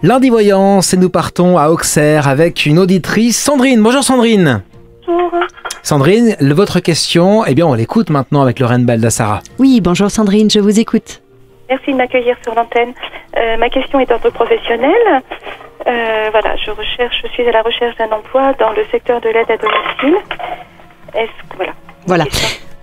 Lundi Voyance et nous partons à Auxerre avec une auditrice, Sandrine. Bonjour Sandrine. Bonjour. Sandrine, votre question, eh bien on l'écoute maintenant avec Lorraine Baldassara. Oui, bonjour Sandrine, je vous écoute. Merci de m'accueillir sur l'antenne. Ma question est d'ordre professionnel. Je suis à la recherche d'un emploi dans le secteur de l'aide à domicile. Voilà.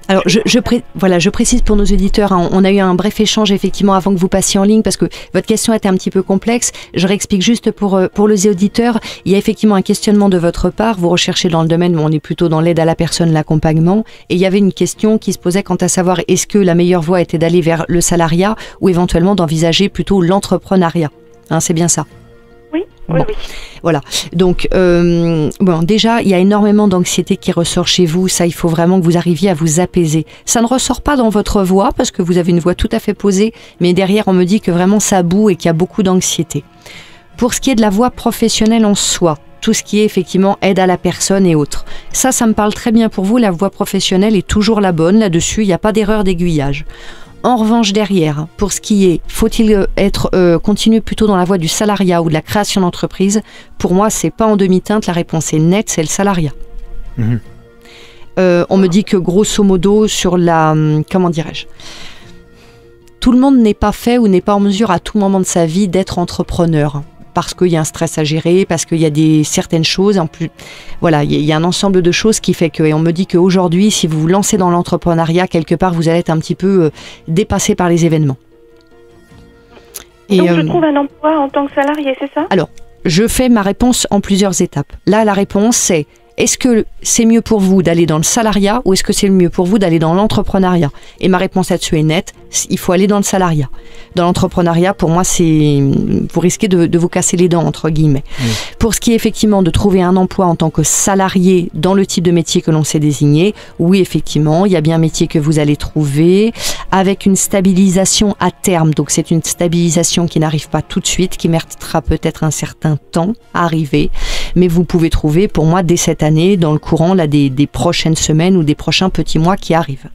Alors, je précise pour nos auditeurs, hein, on a eu un bref échange effectivement avant que vous passiez en ligne parce que votre question était un petit peu complexe. Je réexplique juste pour les auditeurs. Il y a effectivement un questionnement de votre part. Vous recherchez dans le domaine, mais on est plutôt dans l'aide à la personne, l'accompagnement. Et il y avait une question qui se posait quant à savoir est-ce que la meilleure voie était d'aller vers le salariat ou éventuellement d'envisager plutôt l'entrepreneuriat. Hein, c'est bien ça. Oui. Voilà. Donc, déjà, il y a énormément d'anxiété qui ressort chez vous. Ça, il faut vraiment que vous arriviez à vous apaiser. Ça ne ressort pas dans votre voix parce que vous avez une voix tout à fait posée, mais derrière, on me dit que vraiment ça boue et qu'il y a beaucoup d'anxiété. Pour ce qui est de la voie professionnelle en soi, tout ce qui est effectivement aide à la personne et autres, ça me parle très bien pour vous. La voie professionnelle est toujours la bonne. Là-dessus, il n'y a pas d'erreur d'aiguillage. En revanche, derrière, pour ce qui est, faut-il continuer plutôt dans la voie du salariat ou de la création d'entreprise? Pour moi, c'est pas en demi-teinte. La réponse est nette, c'est le salariat. Mmh. On me dit que grosso modo, sur la... Comment dirais-je? Tout le monde n'est pas fait ou n'est pas en mesure à tout moment de sa vie d'être entrepreneur. Parce qu'il y a un stress à gérer, parce qu'il y a certaines choses, en plus, voilà, il y a un ensemble de choses qui fait que, et on me dit qu'aujourd'hui, si vous vous lancez dans l'entrepreneuriat, quelque part, vous allez être un petit peu dépassé par les événements. Donc je trouve un emploi en tant que salarié, c'est ça? Alors, je fais ma réponse en plusieurs étapes. Là, la réponse, c'est est-ce que c'est mieux pour vous d'aller dans le salariat ou est-ce que c'est mieux pour vous d'aller dans l'entrepreneuriat? Et ma réponse là-dessus est nette, il faut aller dans le salariat. Dans l'entrepreneuriat, pour moi, vous risquez de vous casser les dents, entre guillemets. Oui. Pour ce qui est effectivement de trouver un emploi en tant que salarié dans le type de métier que l'on s'est désigné, oui, effectivement, il y a bien un métier que vous allez trouver avec une stabilisation à terme. Donc, c'est une stabilisation qui n'arrive pas tout de suite, qui mettra peut-être un certain temps à arriver. Mais vous pouvez trouver, pour moi, dès cette année, dans le courant là, des prochaines semaines ou des prochains petits mois qui arrivent.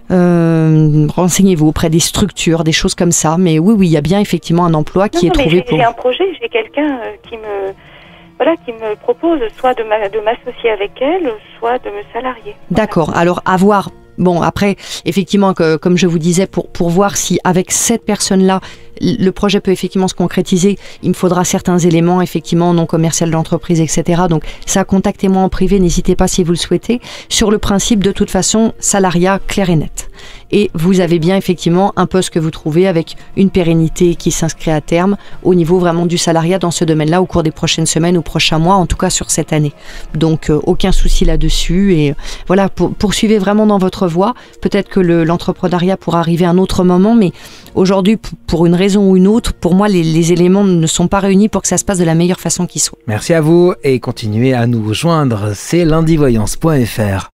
Renseignez-vous auprès des structures, des choses comme ça. Mais oui, il y a bien effectivement un emploi qui est trouvé pour... J'ai un projet, j'ai quelqu'un qui me propose soit de m'associer avec elle, soit de me salarier. D'accord, alors à voir. Bon, après, effectivement, comme je vous disais, pour voir si avec cette personne-là, le projet peut effectivement se concrétiser, il me faudra certains éléments, effectivement, non commercial d'entreprise, etc. Donc, ça, contactez-moi en privé, n'hésitez pas si vous le souhaitez. Sur le principe, de toute façon, salariat clair et net. Et vous avez bien, effectivement, un poste que vous trouvez avec une pérennité qui s'inscrit à terme au niveau vraiment du salariat dans ce domaine-là au cours des prochaines semaines ou prochains mois, en tout cas sur cette année. Donc, aucun souci là-dessus. Et voilà, poursuivez vraiment dans votre voie. Peut-être que l'entrepreneuriat pourra arriver à un autre moment, mais aujourd'hui, pour une raison ou une autre, pour moi, les éléments ne sont pas réunis pour que ça se passe de la meilleure façon qui soit. Merci à vous et continuez à nous joindre. C'est lundivoyance.fr.